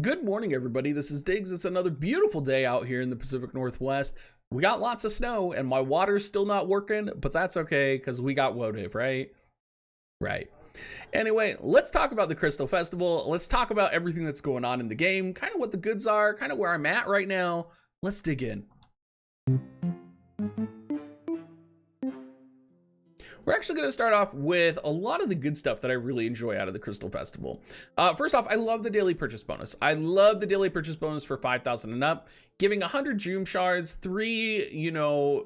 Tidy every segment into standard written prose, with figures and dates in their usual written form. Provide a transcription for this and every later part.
Good morning, everybody. This is Diggs. It's another beautiful day out here in the Pacific Northwest. We got lots of snow and my water's still not working, but that's okay because we got WoTV, right? Right. Anyway, let's talk about the Crystal Festival. Let's talk about everything that's going on in the game, kind of what the goods are, kind of where I'm at right now. Let's dig in. We're actually going to start off with a lot of the good stuff that I really enjoy out of the Crystal Festival. First off, I love the daily purchase bonus. I love the daily purchase bonus for 5,000 and up, giving 100 Joom shards, 3,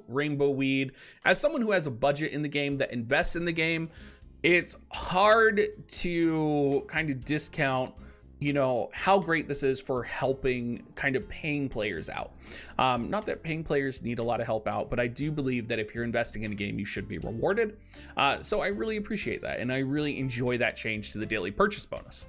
rainbow weed. As someone who has a budget in the game that invests in the game, it's hard to kind of discount how great this is for helping kind of paying players out. Not that paying players need a lot of help out, but I do believe that if you're investing in a game, you should be rewarded. So I really appreciate that, and I really enjoy that change to the daily purchase bonus.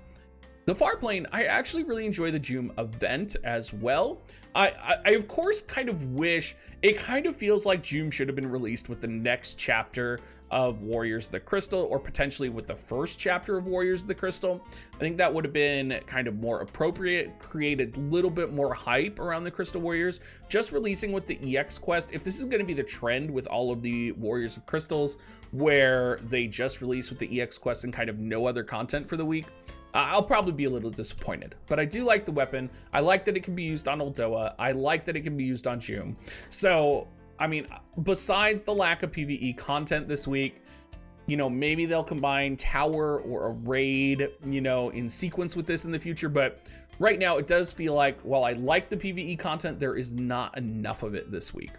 The far plane, I actually really enjoy the Joom Event as well. I of course kind of wish, it kind of feels like Joom should have been released with the next chapter of Warriors of the Crystal, or potentially with the first chapter of Warriors of the Crystal. I think that would have been kind of more appropriate, created a little bit more hype around the Crystal Warriors. Just releasing with the EX quest, if this is going to be the trend with all of the Warriors of Crystals, where they just release with the EX quest and kind of no other content for the week, I'll probably be a little disappointed. But I do like the weapon. I like that it can be used on Uldoa. I like that it can be used on Joom. So, I mean, besides the lack of PvE content this week, maybe they'll combine tower or a raid, in sequence with this in the future. But right now, it does feel like, while I like the PvE content, there is not enough of it this week.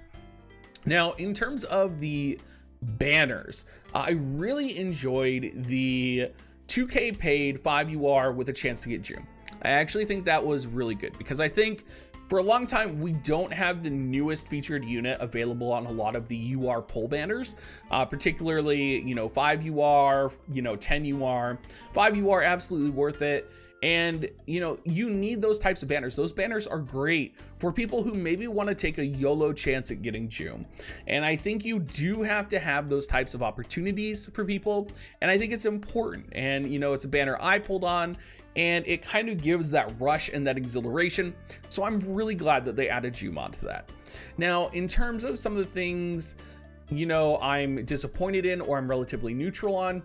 Now, in terms of the banners, I really enjoyed the 2K paid 5 UR with a chance to get Joom. I actually think that was really good, because I think for a long time, we don't have the newest featured unit available on a lot of the UR pull banners, particularly, 5 UR, 10 UR. 5 UR, absolutely worth it. And, you need those types of banners. Those banners are great for people who maybe want to take a YOLO chance at getting Joom. And I think you do have to have those types of opportunities for people. And I think it's important. And, it's a banner I pulled on, and it kind of gives that rush and that exhilaration. So I'm really glad that they added Joom onto that. Now, in terms of some of the things, I'm disappointed in, or I'm relatively neutral on,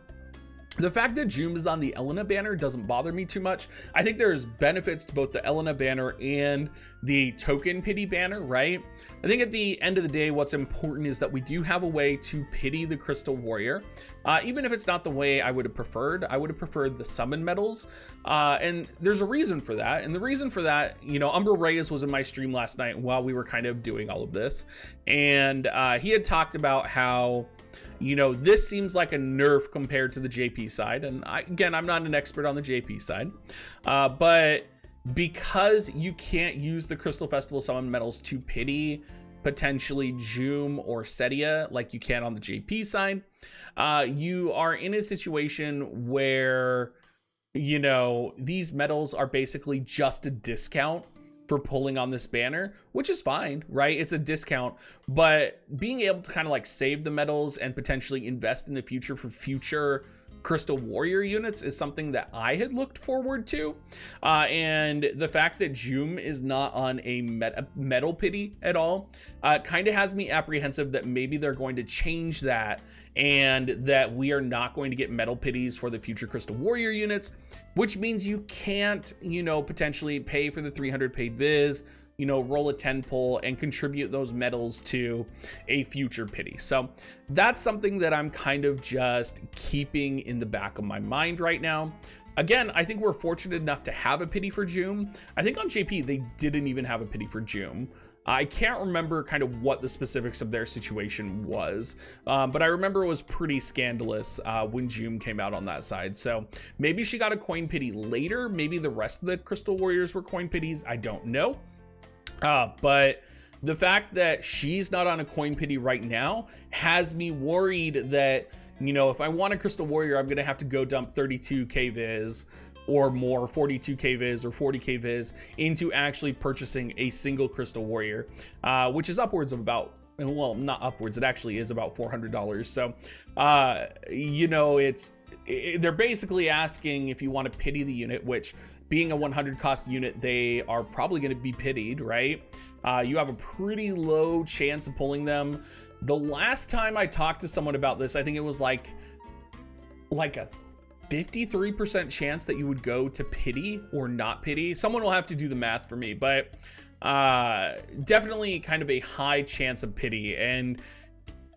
the fact that Joom is on the Elena banner doesn't bother me too much. I think there's benefits to both the Elena banner and the token pity banner, right? I think at the end of the day, what's important is that we do have a way to pity the Crystal Warrior. Even if it's not the way I would have preferred. I would have preferred the summon medals. And there's a reason for that. And the reason for that, Umbra Reyes was in my stream last night while we were kind of doing all of this. And he had talked about how, this seems like a nerf compared to the JP side. And I'm not an expert on the JP side, but because you can't use the Crystal Festival summon medals to pity potentially Joom or Setia like you can on the JP side, you are in a situation where, these medals are basically just a discount for pulling on this banner, which is fine, right? It's a discount, but being able to kind of like save the medals and potentially invest in the future for future Crystal Warrior units is something that I had looked forward to. And the fact that Joom is not on a medal pity at all kind of has me apprehensive that maybe they're going to change that, and that we are not going to get medal pities for the future Crystal Warrior units, which means you can't, potentially pay for the 300 paid viz, roll a 10 pull and contribute those medals to a future pity. So that's something that I'm kind of just keeping in the back of my mind right now. Again, I think we're fortunate enough to have a pity for Joom. I think on JP, they didn't even have a pity for Joom. I can't remember kind of what the specifics of their situation was, but I remember it was pretty scandalous when Joom came out on that side. So maybe she got a coin pity later. Maybe the rest of the Crystal Warriors were coin pities. I don't know. But the fact that she's not on a coin pity right now has me worried that, if I want a Crystal Warrior, I'm going to have to go dump 32k viz or more, 42k viz or 40k viz into actually purchasing a single Crystal Warrior, which is upwards of about, well, not upwards, it actually is about $400. So, they're basically asking if you want to pity the unit, which being a 100 cost unit, they are probably going to be pitied, right? You have a pretty low chance of pulling them. The last time I talked to someone about this, I think it was like a 53% chance that you would go to pity or not pity. Someone will have to do the math for me, but definitely kind of a high chance of pity. And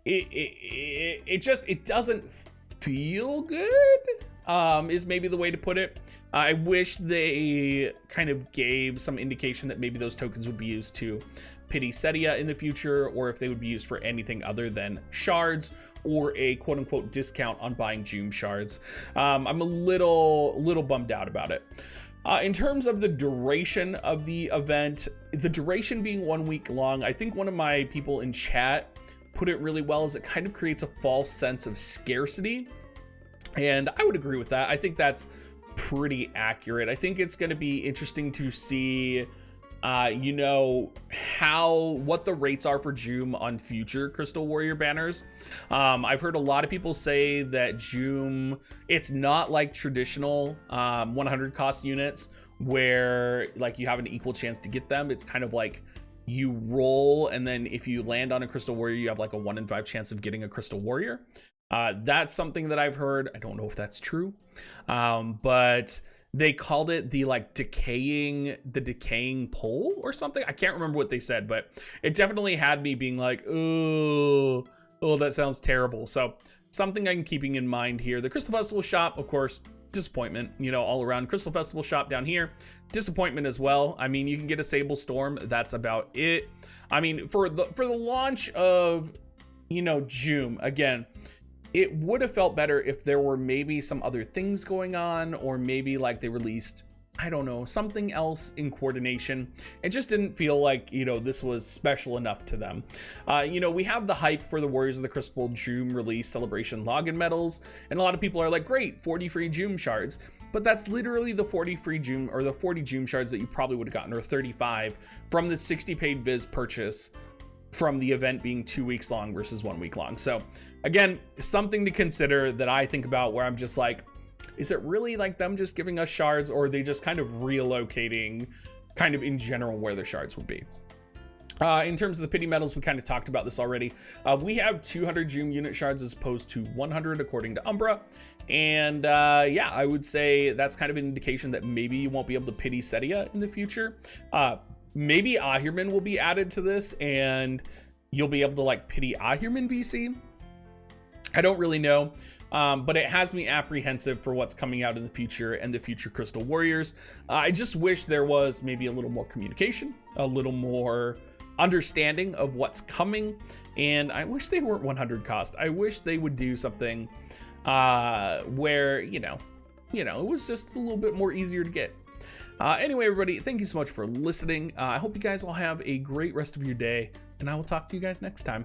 it doesn't feel good, is maybe the way to put it. I wish they kind of gave some indication that maybe those tokens would be used to pity Setia in the future, or if they would be used for anything other than shards or a quote unquote discount on buying Joom shards. I'm a little bummed out about it. In terms of the duration of the event, the duration being 1 week long, I think one of my people in chat put it really well, is it kind of creates a false sense of scarcity. And I would agree with that. I think that's pretty accurate. I think it's going to be interesting to see, you know, what the rates are for Joom on future Crystal Warrior banners. I've heard a lot of people say that Joom, it's not like traditional 100 cost units where like you have an equal chance to get them. It's kind of like you roll, and then if you land on a Crystal Warrior, you have like a 1 in 5 chance of getting a Crystal Warrior. That's something that I've heard. I don't know if that's true, but they called it the like decaying pull or something. I can't remember what they said, but it definitely had me being like, oh, that sounds terrible. So something I'm keeping in mind here. The Crystal Festival shop, of course, disappointment, you know, all around. Crystal Festival shop down here, disappointment as well. I mean, you can get a Sable Storm. That's about it. I mean, for the launch of, you know, Joom, again, it would have felt better if there were maybe some other things going on, or maybe like they released, I don't know, something else in coordination. It just didn't feel like, you know, this was special enough to them. You know, we have the hype for the Warriors of the Crystal Joom release celebration login medals, and a lot of people are like, great, 40 free Joom shards. But that's literally the 40 free Joom, or the 40 Joom shards that you probably would have gotten, or 35 from the 60 paid Viz purchase from the event being 2 weeks long versus 1 week long. So again, something to consider that I think about, where I'm just like, is it really like them just giving us shards, or are they just kind of relocating kind of in general where their shards would be? In terms of the pity medals, we kind of talked about this already. We have 200 Joom unit shards as opposed to 100 according to Umbra. And yeah, I would say that's kind of an indication that maybe you won't be able to pity Setia in the future. Maybe Ahriman will be added to this, and you'll be able to like pity Ahriman VC. I don't really know, but it has me apprehensive for what's coming out in the future and the future Crystal Warriors. I just wish there was maybe a little more communication, a little more understanding of what's coming, and I wish they weren't 100 cost. I wish they would do something where, you know, it was just a little bit more easier to get. Anyway, everybody, thank you so much for listening. I hope you guys all have a great rest of your day, and I will talk to you guys next time.